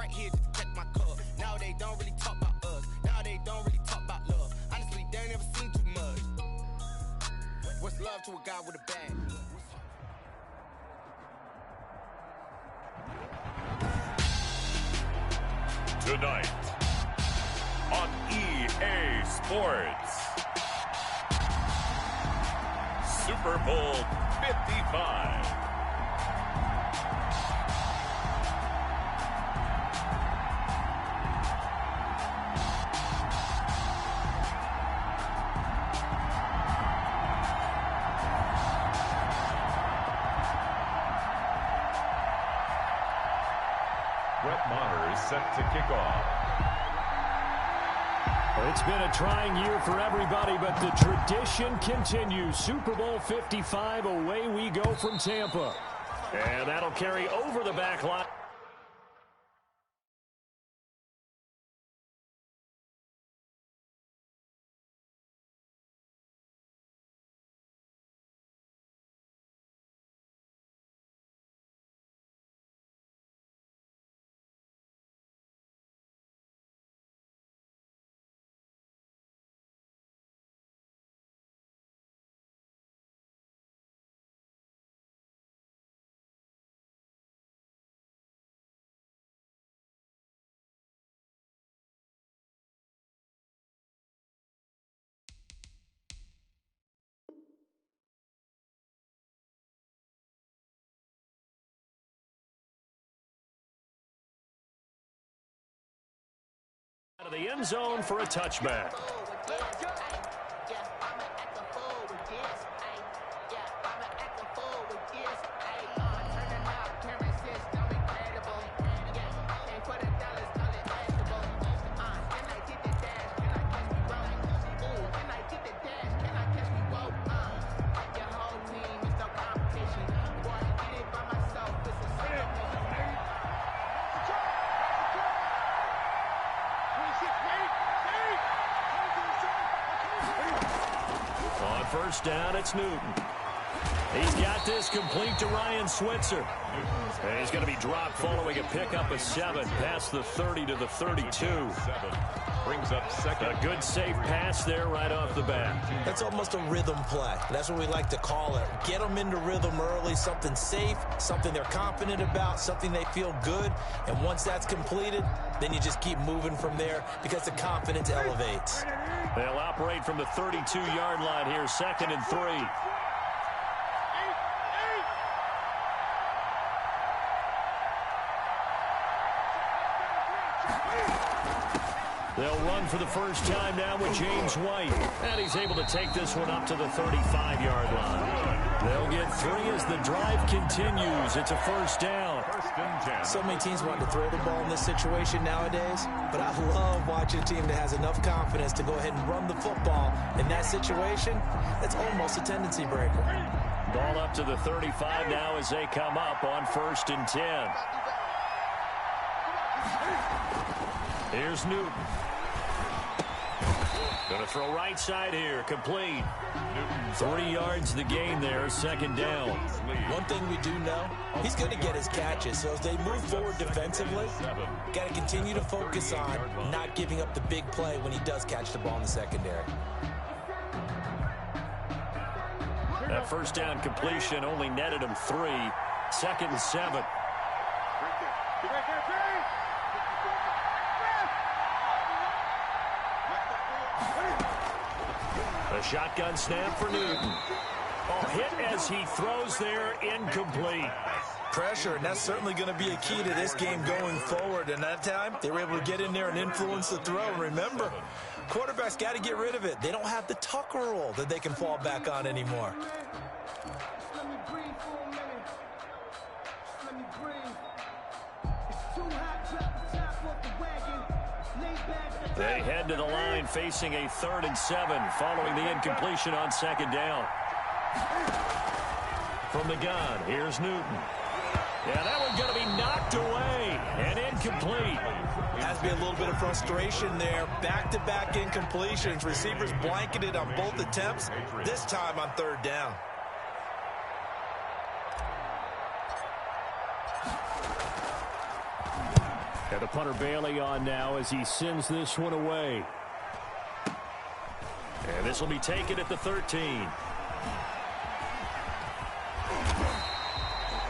back here just to check my cup. Now they don't really talk about us. Now they don't really talk about love. Honestly, they ain't never seen too much. What's love to a guy with a bag? Tonight on EA Sports, Super Bowl 55. Set to kick off. It's been a trying year for everybody, but the tradition continues. Super Bowl 55, away we go from Tampa. And that'll carry over the back line. Out of the end zone for a touchback. First down, it's Newton. He's got this complete to Ryan Switzer. And he's going to be dropped following a pickup of 7 past the 30 to the 32. Brings up second. A good safe pass there right off the bat. That's almost a rhythm play. That's what we like to call it. Get them into rhythm early, something safe, something they're confident about, something they feel good. And once that's completed, then you just keep moving from there because the confidence elevates. They'll operate from the 32-yard line here, 2nd and 3. They'll run for the first time now with James White. And he's able to take this one up to the 35-yard line. They'll get 3 as the drive continues. It's a first down. So many teams want to throw the ball in this situation nowadays, but I love watching a team that has enough confidence to go ahead and run the football. In that situation, that's almost a tendency breaker. Ball up to the 35 now as they come up on 1st and 10. Here's Newton. Going to throw right side here, complete. 3 yards the gain there, 2nd down. One thing we do know, he's going to get his catches. So as they move forward defensively, got to continue to focus on not giving up the big play when he does catch the ball in the secondary. That first down completion only netted him 3. 2nd and 7. A shotgun snap for Newton. Oh, hit as he throws there, incomplete. Pressure, and that's certainly going to be a key to this game going forward. And that time, they were able to get in there and influence the throw. And remember, quarterbacks got to get rid of it. They don't have the Tucker roll that they can fall back on anymore. Let me breathe for a minute. Let me breathe. It's too hot, drop the top off the wagon. Lay back. They head to the line facing a 3rd and 7 following the incompletion on 2nd down. From the gun, here's Newton. Yeah, that one's going to be knocked away and incomplete. Has to be a little bit of frustration there. Back-to-back incompletions. Receivers blanketed on both attempts, this time on 3rd down. And the punter Bailey on now as he sends this one away. And this will be taken at the 13.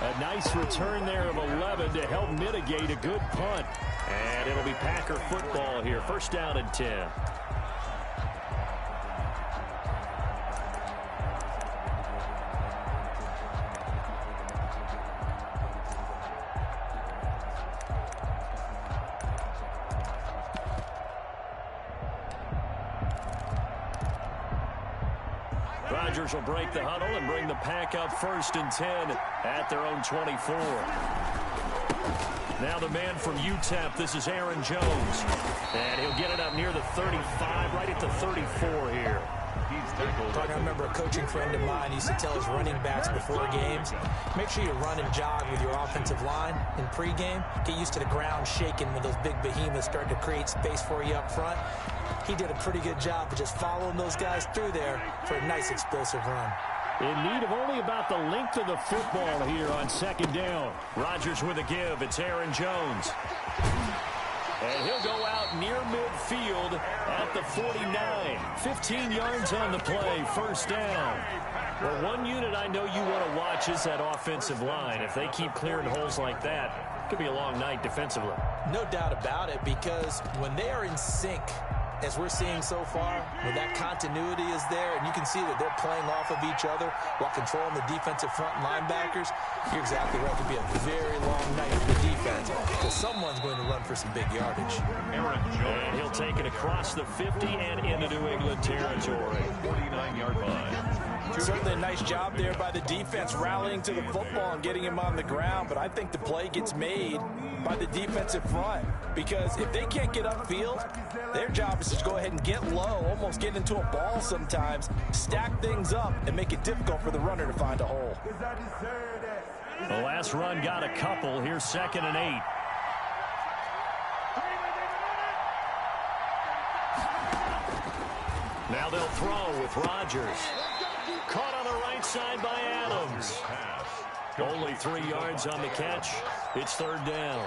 A nice return there of 11 to help mitigate a good punt. And it'll be Packer football here. First down and 10. Rodgers will break the huddle and bring the Pack up first and 10 at their own 24. Now the man from UTEP, this is Aaron Jones. And he'll get it up near the 35, right at the 34 here. I remember a coaching friend of mine used to tell his running backs before games, make sure you run and jog with your offensive line in pregame. Get used to the ground shaking when those big behemoths start to create space for you up front. He did a pretty good job of just following those guys through there for a nice explosive run. In need of only about the length of the football here on second down. Rodgers with a give. It's Aaron Jones. And he'll go out near midfield at the 49. 15 yards on the play, first down. Well, one unit I know you want to watch is that offensive line. If they keep clearing holes like that, it could be a long night defensively. No doubt about it, because when they are in sync, as we're seeing so far, when that continuity is there, and you can see that they're playing off of each other while controlling the defensive front linebackers, you're exactly right. It could be a very long night for the defense, because someone's going to run for some big yardage. And he'll take it across the 50 and into New England territory. 49-yard line. Certainly a nice job there by the defense rallying to the football and getting him on the ground, but I think the play gets made by the defensive front, because if they can't get upfield, their job is to go ahead and get low, almost get into a ball sometimes, stack things up, and make it difficult for the runner to find a hole. The last run got a couple. Here's 2nd and 8. Now they'll throw with Rodgers. Caught on the right side by Adams. Only 3 yards on the catch. It's third down.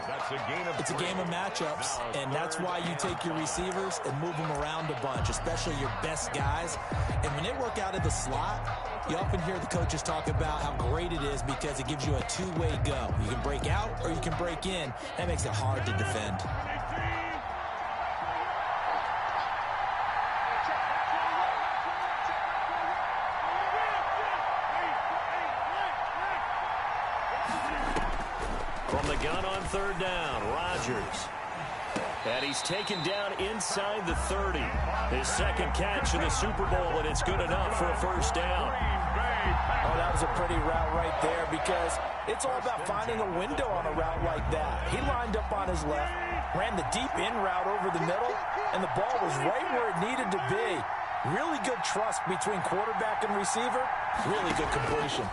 It's a game of matchups, and that's why you take your receivers and move them around a bunch, especially your best guys. And when they work out of the slot, you often hear the coaches talk about how great it is because it gives you a two-way go. You can break out or you can break in. That makes it hard to defend. From the gun on third down, Rodgers. And he's taken down inside the 30. His second catch in the Super Bowl, and it's good enough for a first down. Oh, that was a pretty route right there, because it's all about finding a window on a route like that. He lined up on his left, ran the deep in route over the middle, and the ball was right where it needed to be. Really good trust between quarterback and receiver. Really good completion.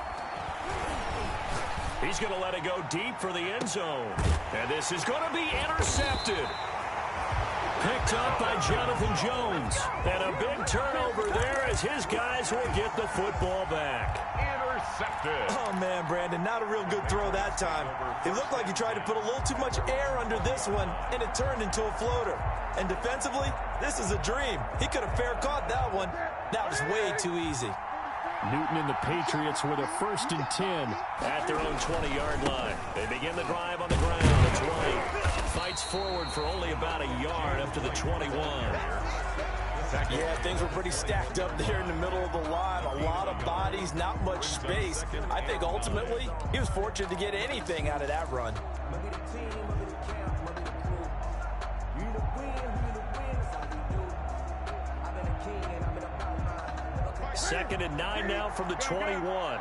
He's going to let it go deep for the end zone. And this is going to be intercepted. Picked up by Jonathan Jones. And a big turnover there as his guys will get the football back. Intercepted. Oh, man, Brandon, not a real good throw that time. It looked like he tried to put a little too much air under this one, and it turned into a floater. And defensively, this is a dream. He could have fair caught that one. That was way too easy. Newton and the Patriots with a 1st and 10 at their own 20-yard line. They begin the drive on the ground. It's White. Fights forward for only about a yard up to the 21. Yeah, things were pretty stacked up there in the middle of the line. A lot of bodies, not much space. I think ultimately he was fortunate to get anything out of that run. 2nd and 9 now from the 21.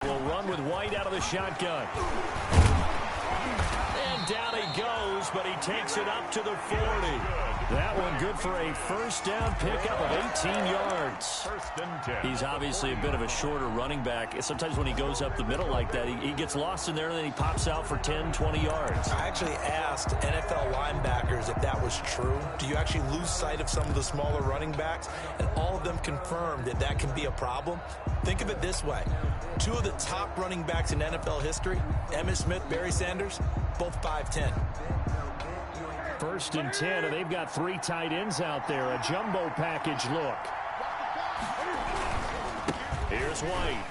Will run with White out of the shotgun. And down he goes, but he takes it up to the 40. That one good for a first down pickup of 18 yards. First and 10. He's obviously a bit of a shorter running back. Sometimes when he goes up the middle like that, he gets lost in there, and then he pops out for 10, 20 yards. I actually asked NFL linebackers if that was true. Do you actually lose sight of some of the smaller running backs? And all of them confirmed that that can be a problem. Think of it this way. Two of the top running backs in NFL history, Emmitt Smith, Barry Sanders, both 5'10". First and 10, and they've got 3 tight ends out there. A jumbo package look. Here's White.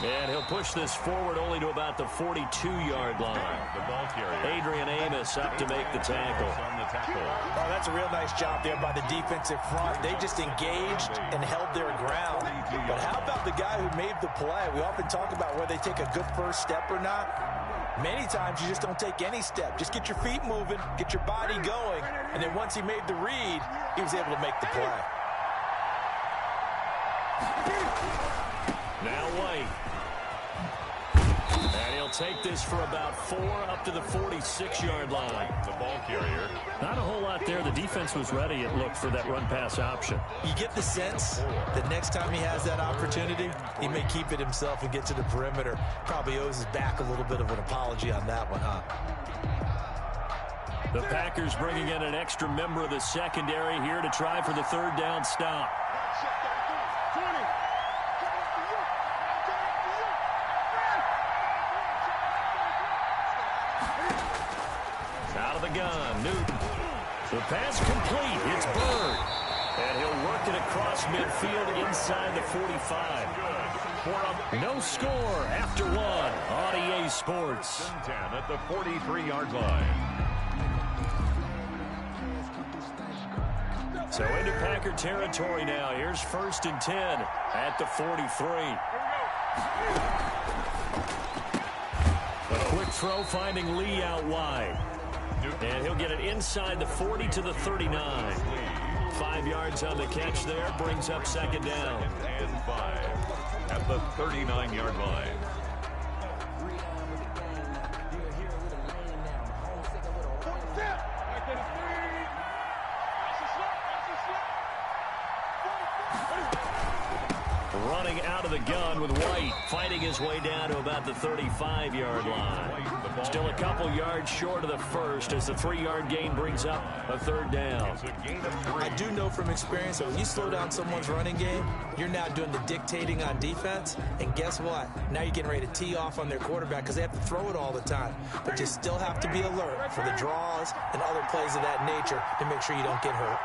And he'll push this forward only to about the 42-yard line. The ball carrier. Adrian Amos up to make the tackle. On the tackle. Oh, that's a real nice job there by the defensive front. They just engaged and held their ground. But how about the guy who made the play? We often talk about whether they take a good first step or not. Many times you just don't take any step. Just get your feet moving, get your body going, and then once he made the read, he was able to make the play. Now White. And he'll take this for about 4 up to the 46-yard line. The ball carrier. Not a whole lot there. The defense was ready, it looked, for that run-pass option. You get the sense that next time he has that opportunity, he may keep it himself and get to the perimeter. Probably owes his back a little bit of an apology on that one, huh? The Packers bringing in an extra member of the secondary here to try for the third down stop. Out of the gun, Newton. The pass complete. It's Bird. And he'll work it across midfield inside the 45. No score after 1 on EA Sports. 10 at the 43-yard line. So into Packer territory now. Here's first and 10 at the 43. A quick throw finding Lee out wide. And he'll get it inside the 40 to the 39. 5 yards on the catch there. Brings up second down. And 5 at the 39-yard line. Running out of the gun with White, fighting his way down to about the 35-yard line. Still a couple yards short of the first as the 3-yard gain brings up a third down. I do know from experience that when you slow down someone's running game, you're now doing the dictating on defense. And guess what? Now you're getting ready to tee off on their quarterback because they have to throw it all the time. But you still have to be alert for the draws and other plays of that nature to make sure you don't get hurt.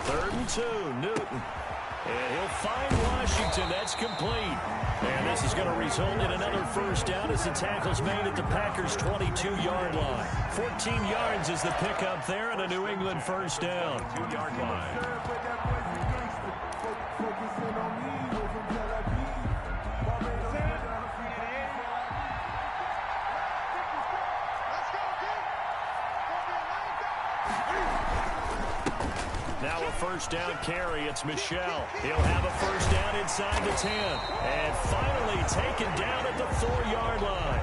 3rd and 2, Newton. And he'll find Washington. That's complete. And this is going to result in another first down as the tackle's made at the Packers' 22-yard line. 14 yards is the pickup there and a New England first down. 2-yard line. Now a first down carry. It's Michel. He'll have a first down inside the 10. And finally taken down at the 4-yard line.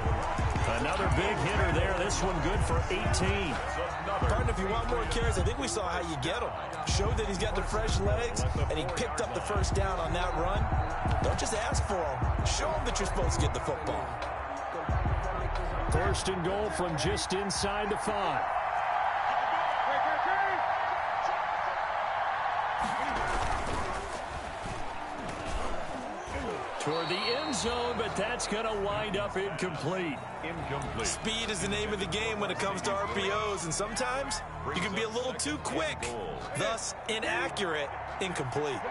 Another big hitter there. This one good for 18. Partner, if you want more carries, I think we saw how you get him. Showed that he's got the fresh legs, and he picked up the first down on that run. Don't just ask for him. Show him that you're supposed to get the football. First and goal from just inside the 5. Toward the end zone, but that's going to wind up incomplete. Incomplete. Speed is the name of the game when it comes to RPOs, and sometimes you can be a little too quick, thus inaccurate, incomplete.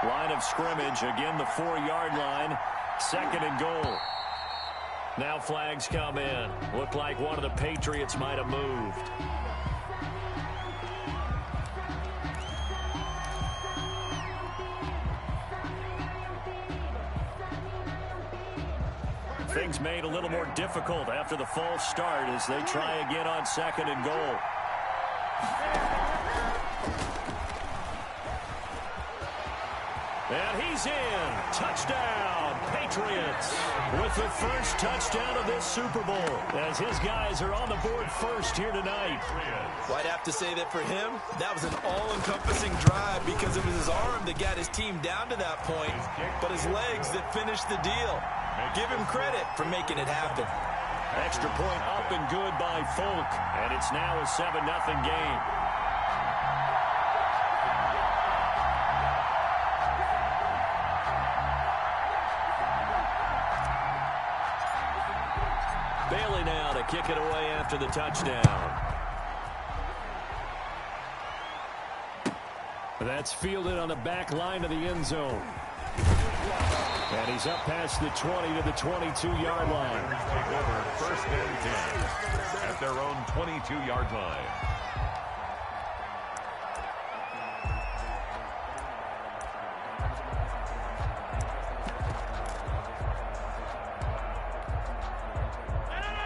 Line of scrimmage, again the 4-yard line, 2nd and goal. Now flags come in. Looked like one of the Patriots might have moved. Things made a little more difficult after the false start as they try again on 2nd and goal. And he's in. Touchdown, Patriots. With the first touchdown of this Super Bowl, as his guys are on the board first here tonight. Well, I'd have to say that for him, that was an all-encompassing drive because it was his arm that got his team down to that point, but his legs that finished the deal. Give him credit for making it happen. Extra point up and good by Folk, and it's now a 7-0 game. Bailey now to kick it away after the touchdown. That's fielded on the back line of the end zone. And he's up past the 20 to the 22-yard line. Take over 1st and 10 at their own 22-yard line.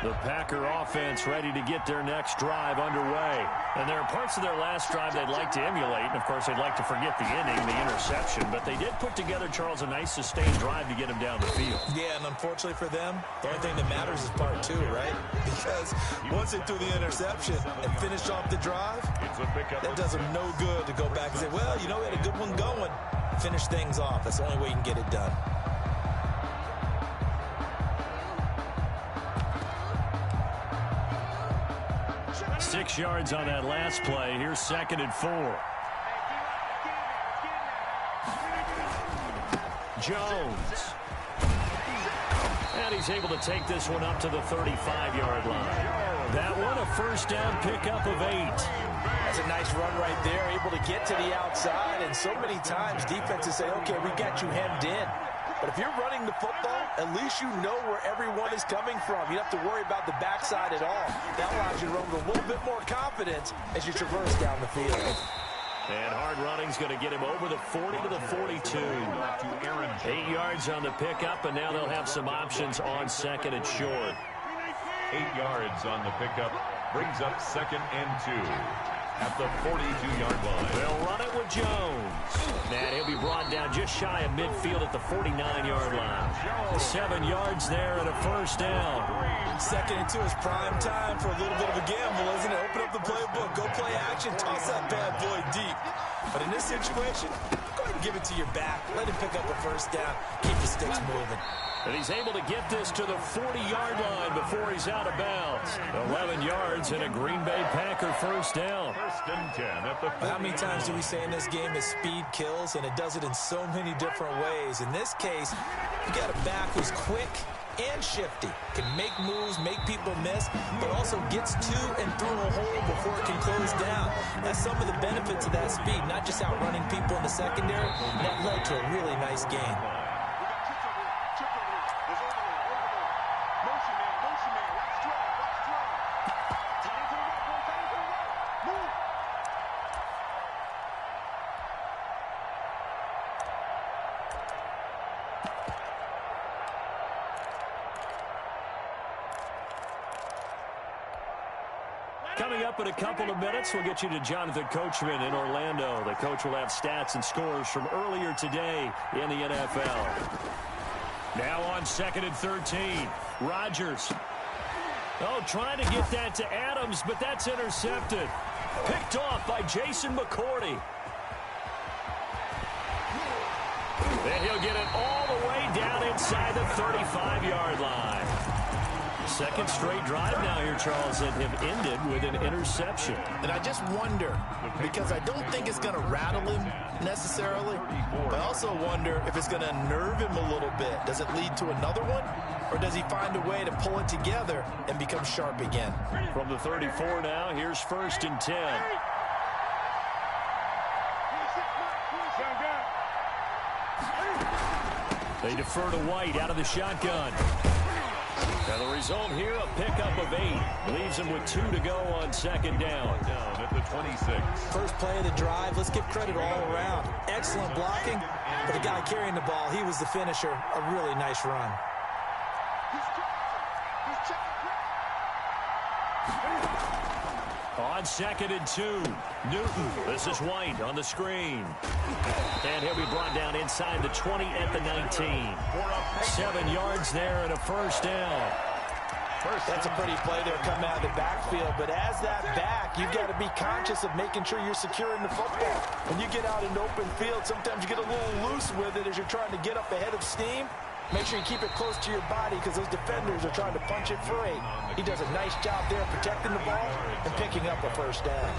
The Packer offense ready to get their next drive underway. And there are parts of their last drive they'd like to emulate. And, of course, they'd like to forget the inning, the interception. But they did put together, Charles, a nice sustained drive to get him down the field. Yeah, and unfortunately for them, the only thing that matters is part 2, right? Because once they threw the interception and finished off the drive, that does them no good to go back and say, well, you know, we had a good one going. Finish things off. That's the only way you can get it done. Six yards on that last play. Here's 2nd and 4. Jones. And he's able to take this one up to the 35-yard line. That one, a first down pickup of 8. That's a nice run right there, able to get to the outside. And so many times defenses say, okay, we got you hemmed in. But if you're running the football, at least you know where everyone is coming from. You don't have to worry about the backside at all. That allows you to run with a little bit more confidence as you traverse down the field. And hard running's going to get him over the 40 to the 42. 8 yards on the pickup, and now they'll have some options on 2nd and short. 8 yards on the pickup brings up 2nd and 2. At the 42-yard line. They'll run it with Jones. And he'll be brought down just shy of midfield at the 49-yard line. 7 yards there and a first down. 2nd and 2 is prime time for a little bit of a gamble, isn't it? Open up the playbook, go play action, toss that bad boy deep. But in this situation, go ahead and give it to your back. Let him pick up a first down. Keep the sticks moving. And he's able to get this to the 40-yard line before he's out of bounds. 11 yards and a Green Bay Packer first down. 1st and 10 at the 40. How many times do we say in this game that speed kills, and it does it in so many different ways? In this case, you got a back who's quick and shifty, can make moves, make people miss, but also gets to and through a hole before it can close down. That's some of the benefits of that speed, not just outrunning people in the secondary, and that led to a really nice game. Coming up in a couple of minutes, we'll get you to Jonathan Coachman in Orlando. The coach will have stats and scores from earlier today in the NFL. Now on 2nd and 13, Rodgers. Oh, trying to get that to Adams, but that's intercepted. Picked off by Jason McCourty. And he'll get it all the way down inside the 35-yard line. Second straight drive now here, Charles, that have ended with an interception. And I just wonder, because I don't think it's going to rattle him necessarily, but I also wonder if it's going to unnerve him a little bit. Does it lead to another one, or does he find a way to pull it together and become sharp again? From the 34 now, here's 1st and 10. They defer to White out of the shotgun. And the result here, a pickup of 8. Leaves him with 2 to go on 2nd down. Down at the 26. First play of the drive, let's give credit all around. Excellent blocking, but the guy carrying the ball, he was the finisher. A really nice run. On 2nd and 2, Newton. This is White on the screen. And he'll be brought down inside the 20 at the 19. 7 yards there and a first down. That's a pretty play there coming out of the backfield. But as that back, you've got to be conscious of making sure you're securing the football. When you get out in open field, sometimes you get a little loose with it as you're trying to get up ahead of steam. Make sure you keep it close to your body because those defenders are trying to punch it free. He does a nice job there protecting the ball and picking up a first down.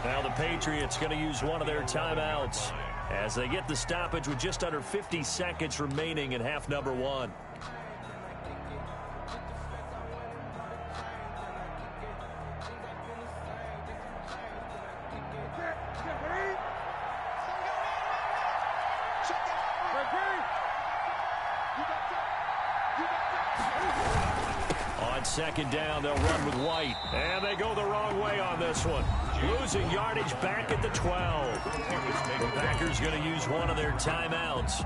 Now the Patriots going to use one of their timeouts as they get the stoppage with just under 50 seconds remaining in half number 1. On 2nd down, they'll run with White. And they go the wrong way on this one. Losing yardage back at the 12. The Packers going to use one of their timeouts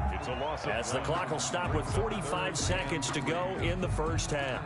as the clock will stop with 45 seconds to go in the first half.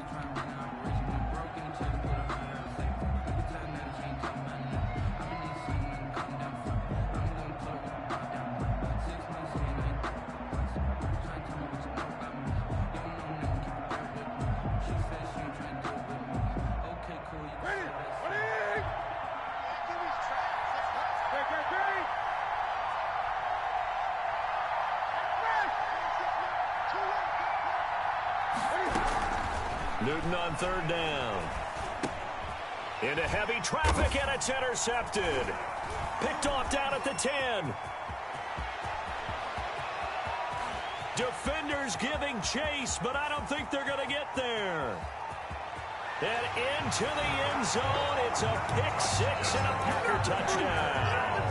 Newton on 3rd down. Into heavy traffic, and it's intercepted. Picked off down at the 10. Defenders giving chase, but I don't think they're going to get there. And into the end zone, it's a pick-6 and a Packer touchdown.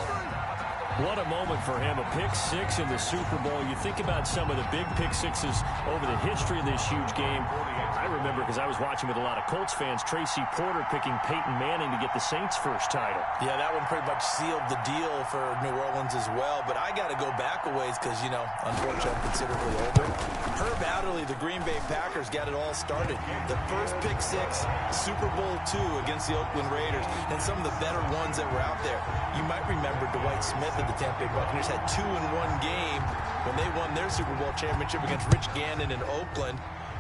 What a moment for him, a pick-6 in the Super Bowl. You think about some of the big pick-6s over the history of this huge game. I remember, because I was watching with a lot of Colts fans, Tracy Porter picking Peyton Manning to get the Saints' first title. Yeah, that one pretty much sealed the deal for New Orleans as well. But I got to go back a ways because, you know, unfortunately I'm considerably older. Herb Adderley, the Green Bay Packers, got it all started. The first pick-6, Super Bowl II against the Oakland Raiders, and some of the better ones that were out there. You might remember Dwight Smith of the Tampa Bay Buccaneers had 2 in one game when they won their Super Bowl championship against Rich Gannon in Oakland.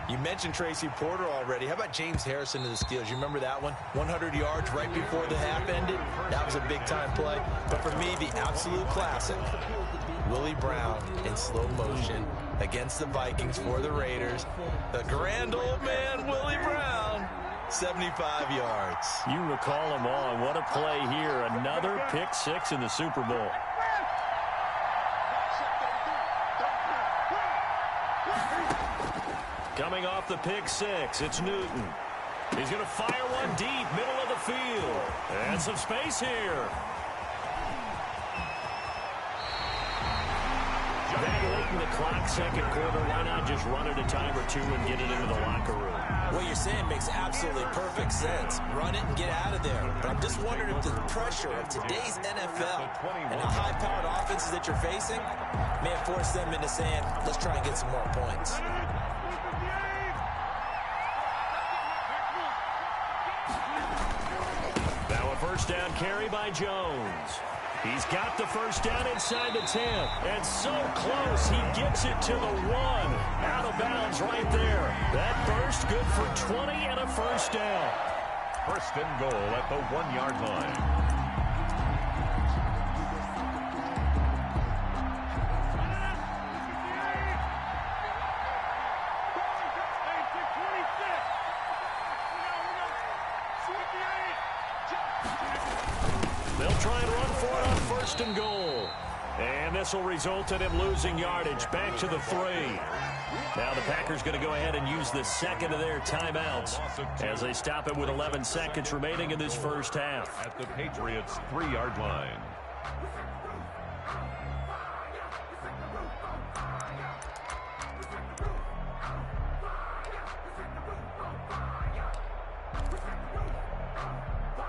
You mentioned Tracy Porter already. How about James Harrison to the Steelers? You remember that one? 100 yards right before the half ended. That was a big-time play. But for me, the absolute classic, Willie Brown in slow motion against the Vikings for the Raiders. The grand old man, Willie Brown, 75 yards. You recall them all, and what a play here. Another pick-6 in the Super Bowl. Coming off the pick-6, it's Newton. He's going to fire one deep, middle of the field. And some space here. That late in the clock, 2nd quarter, why not just run it a time or two and get it into the locker room? What you're saying makes absolutely perfect sense. Run it and get out of there. But I'm just wondering if the pressure of today's NFL and the high-powered offenses that you're facing may have forced them into saying, let's try and get some more points. Now a first down carry by Jones. He's got the first down inside the 10. And so close, he gets it to the 1. Out of bounds right there. That burst good for 20 and a first down. First and goal at the 1-yard line. They'll try and run for it on first and goal. And this will result in him losing yardage back to the 3. Now the Packers going to go ahead and use the second of their timeouts as they stop it with 11 seconds remaining in this first half. At the Patriots' 3-yard line.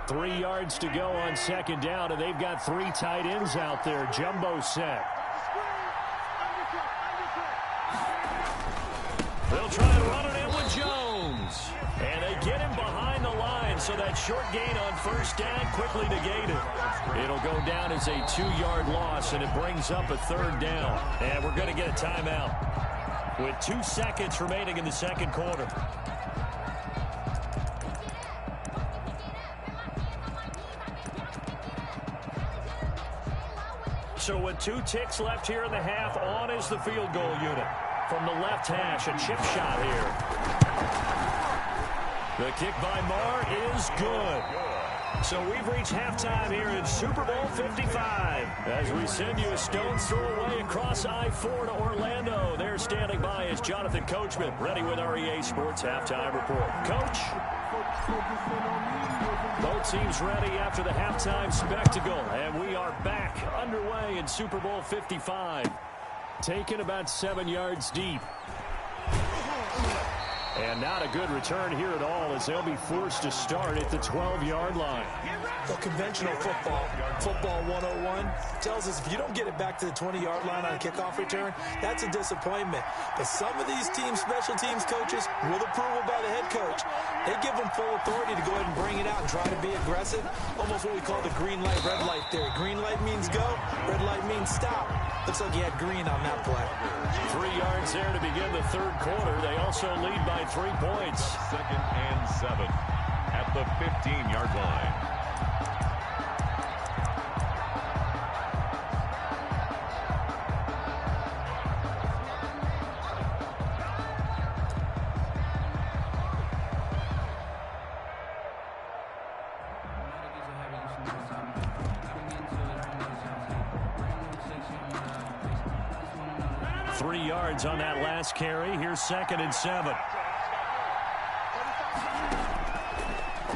Three yards to go on second down, and they've got 3 tight ends out there. Jumbo set. They'll try and run it in with Jones. And they get him behind the line, so that short gain on first down quickly negated. It'll go down as a 2-yard loss, and it brings up a third down. And we're going to get a timeout with 2 seconds remaining in the second quarter. So with 2 ticks left here in the half, on is the field goal unit. From the left hash, a chip shot here. The kick by Marr is good. So we've reached halftime here in Super Bowl 55. As we send you a stone's throw away across I-4 to Orlando. There standing by is Jonathan Coachman, ready with REA Sports Halftime Report. Coach? Both teams ready after the halftime spectacle. And we are back underway in Super Bowl 55. Taken about 7 yards deep. And not a good return here at all, as they'll be forced to start at the 12-yard line. Well, conventional football 101, tells us if you don't get it back to the 20-yard line on a kickoff return, that's a disappointment. But some of these teams, special teams coaches, with approval by the head coach, they give them full authority to go ahead and bring it out and try to be aggressive. Almost what we call the green light, red light theory. Green light means go, red light means stop. Looks like he had green on that play. 3 yards there to begin the third quarter. They also lead by 3 points. 2nd and 7 at the 15-yard line. On that last carry. Here's 2nd and 7.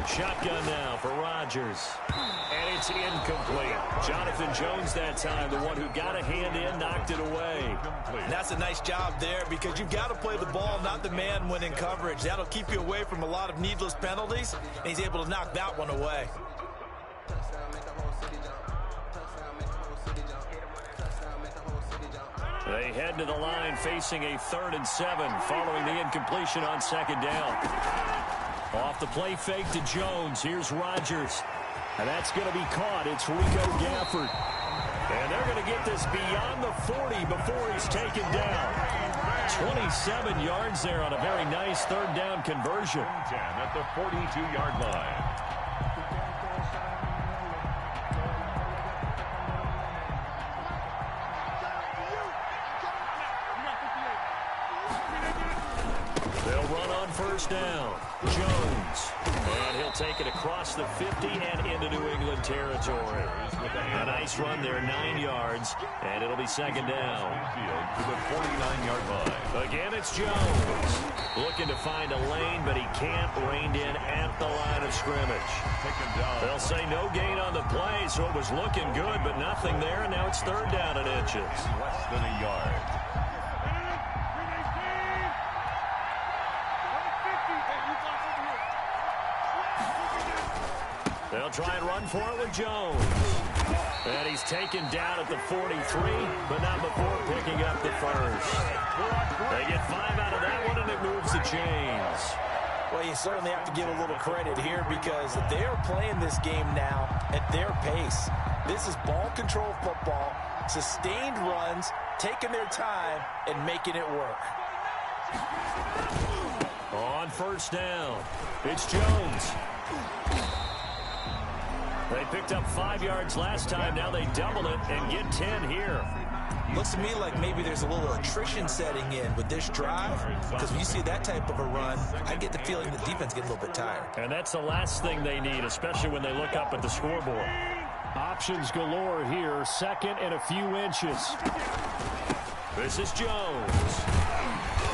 Shotgun now for Rodgers. And it's incomplete. Jonathan Jones that time, the one who got a hand in, knocked it away. And that's a nice job there, because you've got to play the ball, not the man when in coverage. That'll keep you away from a lot of needless penalties, and he's able to knock that one away. They head to the line facing a 3rd and 7 following the incompletion on 2nd down. Off the play fake to Jones. Here's Rodgers. And that's going to be caught. It's Rico Gafford. And they're going to get this beyond the 40 before he's taken down. 27 yards there on a very nice 3rd down conversion. 10 at the 42-yard line. First down, Jones. And he'll take it across the 50 and into New England territory. A nice run there, 9 yards, and it'll be 2nd down. To the 49-yard line. Again, it's Jones. Looking to find a lane, but he can't. Reined in at the line of scrimmage. They'll say no gain on the play, so it was looking good, but nothing there, and now it's 3rd down and inches. Less than a yard. They'll try and run for it with Jones. And he's taken down at the 43, but not before picking up the first. They get 5 out of that one, and it moves the chains. Well, you certainly have to give a little credit here, because they're playing this game now at their pace. This is ball control football, sustained runs, taking their time, and making it work. On first down, it's Jones. They picked up 5 yards last time. Now they double it and get 10 here. Looks to me like maybe there's a little attrition setting in with this drive, because when you see that type of a run, I get the feeling the defense gets a little bit tired. And that's the last thing they need, especially when they look up at the scoreboard. Options galore here. 2nd and a few inches. This is Jones.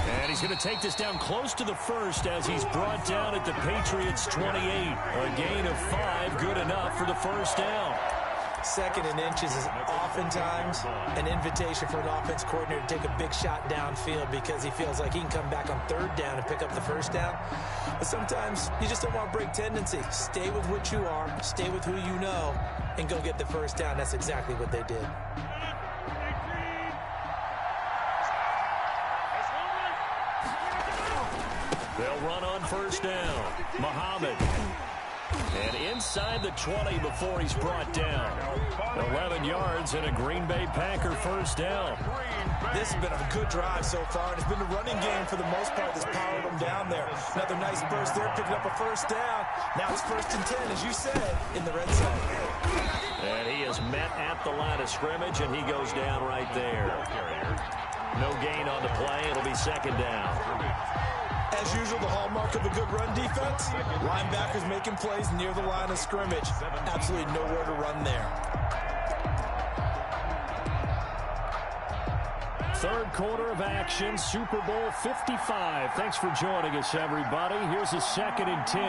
And he's going to take this down close to the first as he's brought down at the Patriots' 28. A gain of 5, good enough for the first down. 2nd and inches is oftentimes an invitation for an offense coordinator to take a big shot downfield, because he feels like he can come back on 3rd down and pick up the first down. But sometimes you just don't want to break tendency. Stay with what you are, stay with who you know, and go get the first down. That's exactly what they did. They'll run on first down. Muhammad. And inside the 20 before he's brought down. 11 yards and a Green Bay Packer first down. This has been a good drive so far, and it's been a running game for the most part that's powered them down there. Another nice burst there, picking up a first down. Now it's 1st and 10, as you said, in the red zone. And he is met at the line of scrimmage, and he goes down right there. No gain on the play. It'll be 2nd down. As usual, the hallmark of a good run defense, linebackers making plays near the line of scrimmage. Absolutely nowhere to run there. 3rd quarter of action, Super Bowl 55. Thanks for joining us, everybody. Here's a 2nd and 10.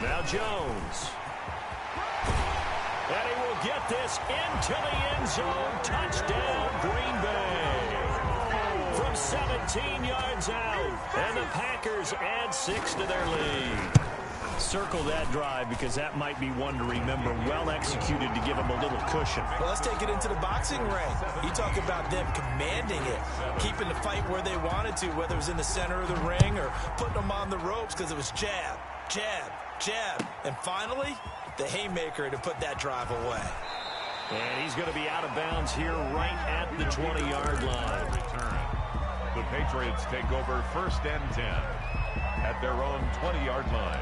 Now Jones. And he will get this into the end zone. Touchdown, Green Bay. From 17 yards out. And the Packers add 6 to their lead. Circle that drive because that might be one to remember. Well executed to give them a little cushion. Well, let's take it into the boxing ring. You talk about them commanding it, keeping the fight where they wanted to, whether it was in the center of the ring or putting them on the ropes because it was jab, jab, jab. And finally, the haymaker to put that drive away. And he's going to be out of bounds here right at the 20-yard line. Return. The Patriots take over 1st and 10 at their own 20-yard line.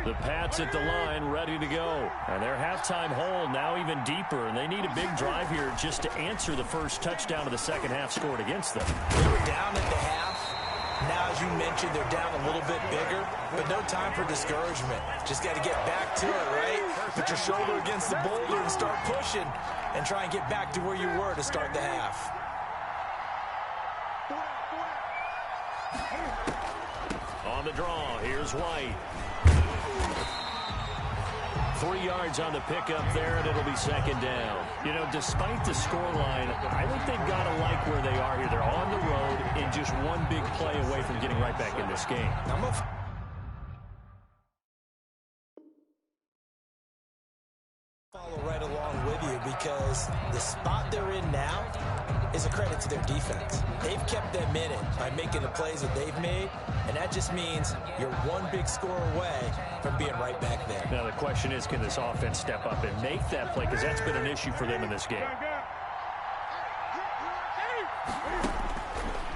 The Pats at the line, ready to go. And their halftime hole now even deeper, and they need a big drive here just to answer the first touchdown of the second half scored against them. They were down at the half. Now, as you mentioned, they're down a little bit bigger, but no time for discouragement. Just got to get back to it, right? Put your shoulder against the boulder and start pushing and try and get back to where you were to start the half. On the draw, here's White. 3 yards on the pickup there, and it'll be 2nd down. You know, despite the scoreline, I think they've got to like where they are here. They're on the road and just one big play away from getting right back in this game. Follow right along with you because the spot they're in now is a credit to their defense. They've kept them in it by making the plays that they've made, and that just means you're one big score away from being right back there. Now the question is, can this offense step up and make that play? Because that's been an issue for them in this game.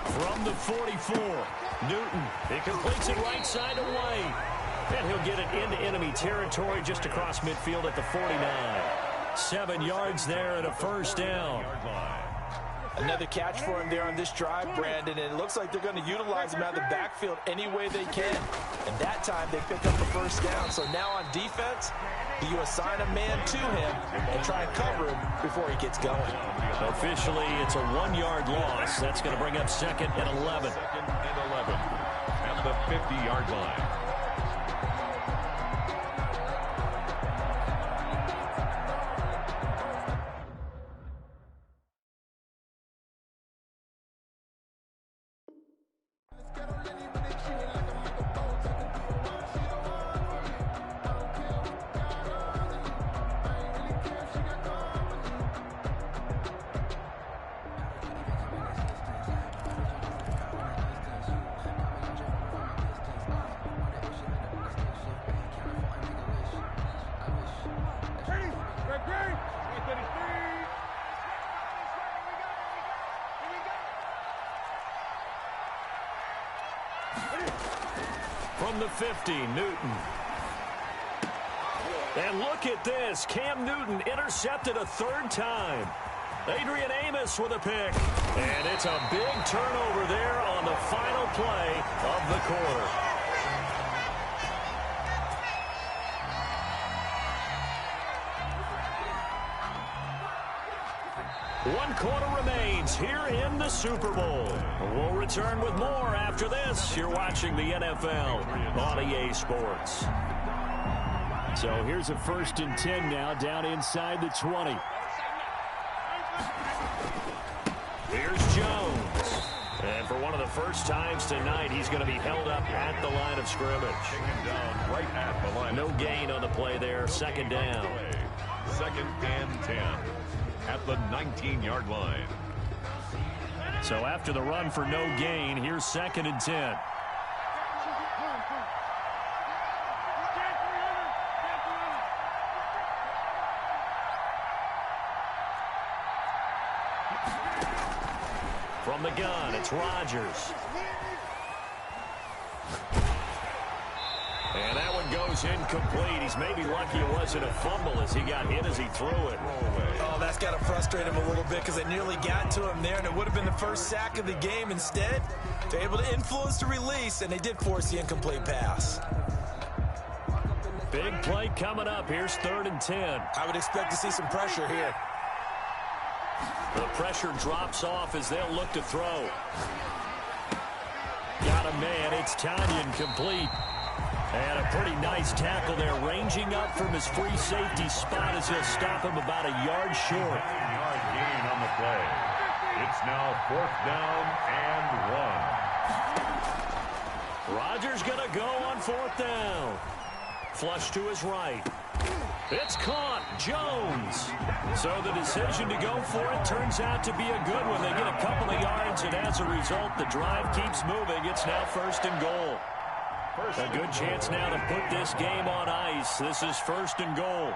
From the 44, Newton. He completes it right side to White. And he'll get it into enemy territory just across midfield at the 49. 7 yards there and a first down. Another catch for him there on this drive, Brandon, and it looks like they're going to utilize him out of the backfield any way they can. And that time they pick up the first down. So now on defense, do you assign a man to him and try and cover him before he gets going? Officially, it's a 1-yard loss. That's going to bring up 2nd and 11. 2nd and 11 at the 50-yard line. From the 50, Newton. And look at this. Cam Newton intercepted a 3rd time. Adrian Amos with a pick. And it's a big turnover there on the final play of the quarter. One quarter remains here in the Super Bowl. We'll return with more after this. You're watching the NFL on EA Sports. So here's a 1st and 10 now down inside the 20. Here's Jones. And for one of the first times tonight, he's going to be held up at the line of scrimmage. Taken down right at the line. No gain on the play there. 2nd down. 2nd and 10 at the 19-yard line. So after the run for no gain, here's 2nd and 10. From the gun, it's Rodgers. And that one goes incomplete. He's maybe lucky it wasn't a fumble as he got hit as he threw it. Oh, that's got to frustrate him a little bit because they nearly got to him there, and it would have been the first sack of the game. Instead, they're able to influence the release, and they did force the incomplete pass. Big play coming up. Here's 3rd and 10. I would expect to see some pressure here. The pressure drops off as they'll look to throw. Got a man. It's Tanyan complete. And a pretty nice tackle there, ranging up from his free safety spot as he'll stop him about a yard short. 15-yard gain on the play. It's now 4th down and 1. Rodgers going to go on 4th down. Flush to his right. It's caught. Jones. So the decision to go for it turns out to be a good one. They get a couple of yards, and as a result, the drive keeps moving. It's now 1st and goal. A good chance now to put this game on ice. This is 1st and goal.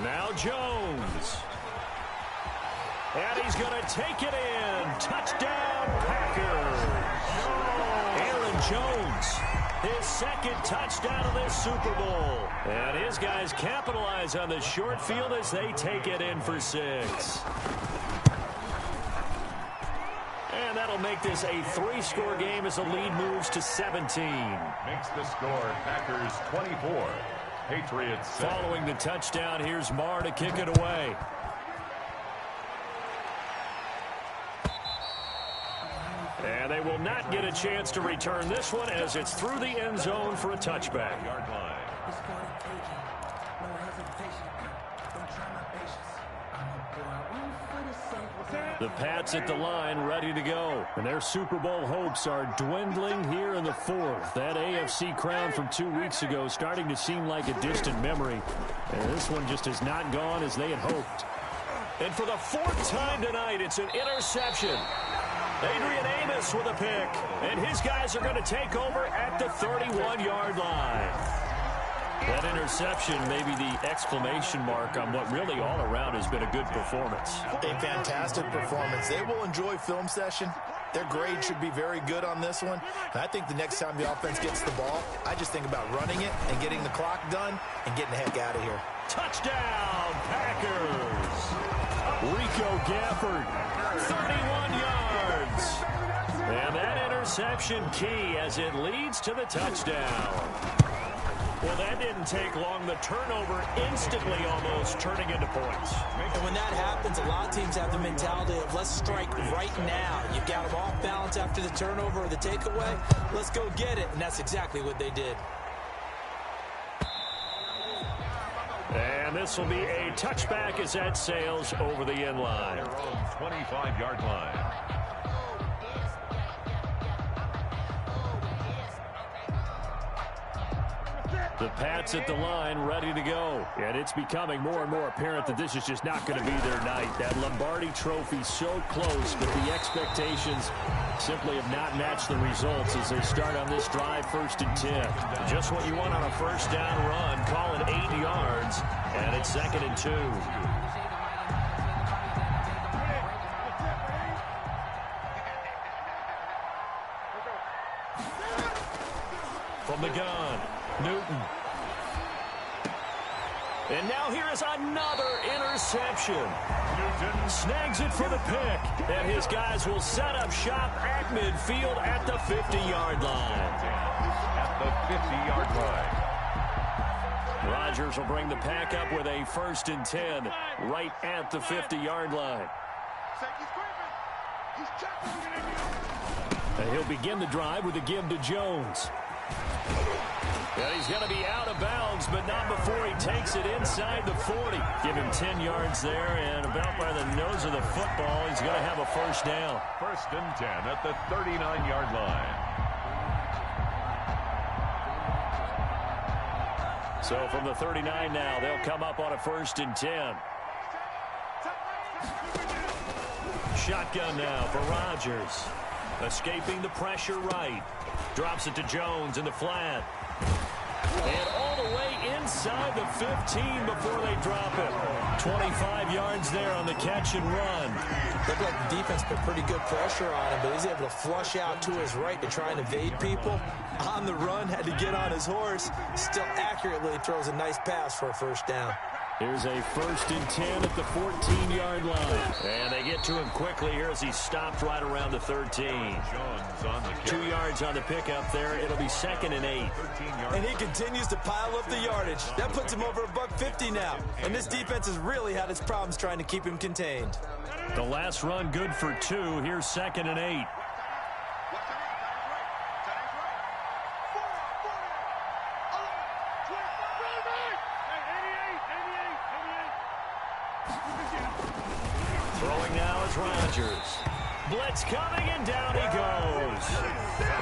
Now Jones. And he's going to take it in. Touchdown, Packers. Aaron Jones, his 2nd touchdown of this Super Bowl. And his guys capitalize on the short field as they take it in for 6. And that'll make this a 3-score game as the lead moves to 17. Makes the score Packers 24, Patriots 7. Following the touchdown, here's Marr to kick it away. And they will not get a chance to return this one as it's through the end zone for a touchback. Yard line. The Pats at the line, ready to go. And their Super Bowl hopes are dwindling here in the 4th. That AFC crown from 2 weeks ago starting to seem like a distant memory. And this one just has not gone as they had hoped. And for the 4th time tonight, it's an interception. Adrian Amos with a pick. And his guys are going to take over at the 31-yard line. That interception may be the exclamation mark on what really all around has been a good performance. A fantastic performance. They will enjoy film session. Their grade should be very good on this one. And I think the next time the offense gets the ball, I just think about running it and getting the clock done and getting the heck out of here. Touchdown, Packers! Rico Gafford, 31 yards. And that interception key as it leads to the touchdown. Well, that didn't take long. The turnover instantly almost turning into points. And when that happens, a lot of teams have the mentality of let's strike right now. You've got them off balance after the turnover or the takeaway. Let's go get it. And that's exactly what they did. And this will be a touchback as that sails over the end line. Their own 25-yard line. The Pats at the line, ready to go. And it's becoming more and more apparent that this is just not going to be their night. That Lombardi trophy so close, but the expectations simply have not matched the results as they start on this drive 1st and 10. Just what you want on a 1st down run. Call it 8 yards, and it's 2nd and 2. From the gun, Newton. And now here is another interception. Newton snags it for the pick. And his guys will set up shop at midfield at the 50-yard line. At the 50-yard line. Rodgers will bring the pack up with a 1st and 10 right at the 50-yard line. And he'll begin the drive with a give to Jones. And he's going to be out of bounds, but not before he takes it inside the 40. Give him 10 yards there, and about by the nose of the football, he's going to have a 1st down. 1st and 10 at the 39-yard line. So from the 39 now, they'll come up on a 1st and 10. shotgun now for Rodgers. Escaping the pressure right. Drops it to Jones in the flat. And all the way inside the 15 before they drop it. 25 yards there on the catch and run. Looked like the defense put pretty good pressure on him, but he's able to flush out to his right to try and evade people. On the run, had to get on his horse. Still accurately throws a nice pass for a first down. Here's a 1st and 10 at the 14-yard line. And they get to him quickly here as he's stopped right around the 13. 2 yards on the pickup there. It'll be 2nd and 8. And he continues to pile up the yardage. That puts him over $150 now. And this defense has really had its problems trying to keep him contained. The last run good for 2. Here's 2nd and 8. Throwing now is Rodgers. Blitz coming, and down he goes.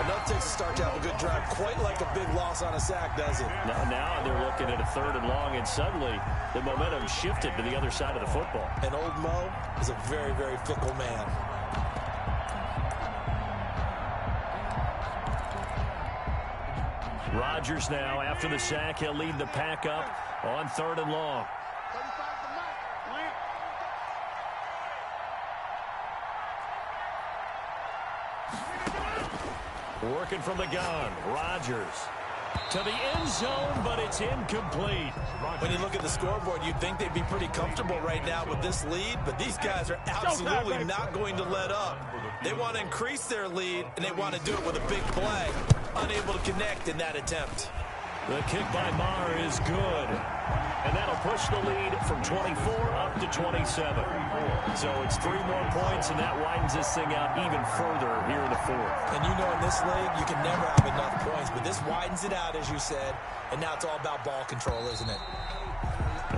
Enough takes to start to have a good drive, quite like a big loss on a sack, does it? Now they're looking at a 3rd and long, and suddenly the momentum shifted to the other side of the football. And old Mo is a very, very fickle man. Rodgers now, after the sack, he'll lead the pack up on 3rd and long. Working from the gun, Rodgers to the end zone, but it's incomplete. When you look at the scoreboard, you'd think they'd be pretty comfortable right now with this lead, but these guys are absolutely not going to let up. They want to increase their lead, and they want to do it with a big play. Unable to connect in that attempt. The kick by Maher is good. And that'll push the lead from 24 up to 27. So it's 3 more points, and that widens this thing out even further here in the 4th. And you know in this league, you can never have enough points, but this widens it out, as you said, and now it's all about ball control, isn't it?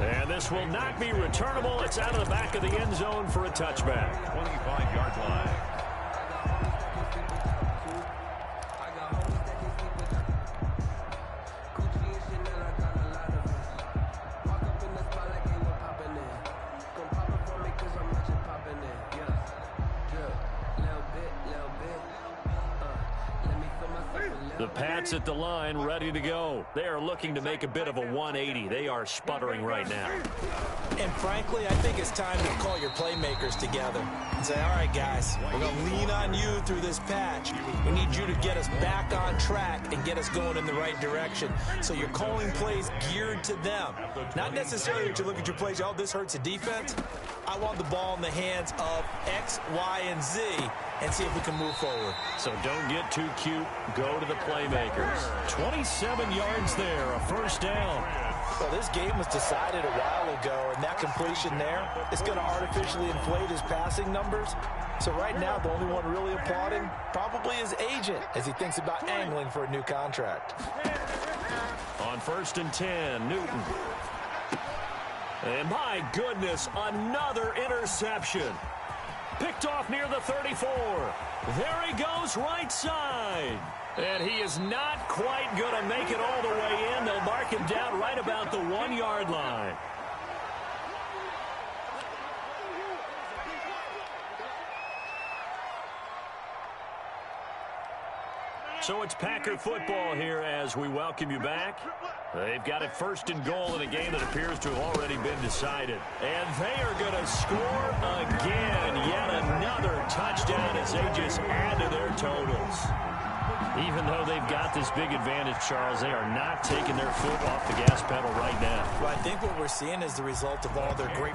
And this will not be returnable. It's out of the back of the end zone for a touchback. 25-yard line. The Pats at the line, ready to go. They are looking to make a bit of a 180. They are sputtering right now. And frankly, I think it's time to call your playmakers together and say, all right, guys, we're going to lean on you through this patch. We need you to get us back on track and get us going in the right direction. So you're calling plays geared to them. Not necessarily that you look at your plays, oh, this hurts the defense. I want the ball in the hands of X, Y, and Z and see if we can move forward. So don't get too cute. Go to the playmakers. 27 yards there, a first down. Well, this game was decided a while ago, and that completion there is going to artificially inflate his passing numbers. So right now, the only one really applauding probably his agent as he thinks about angling for a new contract. On 1st and 10, Newton. And my goodness, another interception. Picked off near the 34. There he goes, right side. And he is not quite going to make it all the way in. They'll mark him down right about the 1-yard line. So it's Packer football here as we welcome you back. They've got it 1st and goal in a game that appears to have already been decided. And they are going to score again. Yet another touchdown as they just add to their totals. Even though they've got this big advantage, Charles, they are not taking their foot off the gas pedal right now. Well, I think what we're seeing is the result of all their great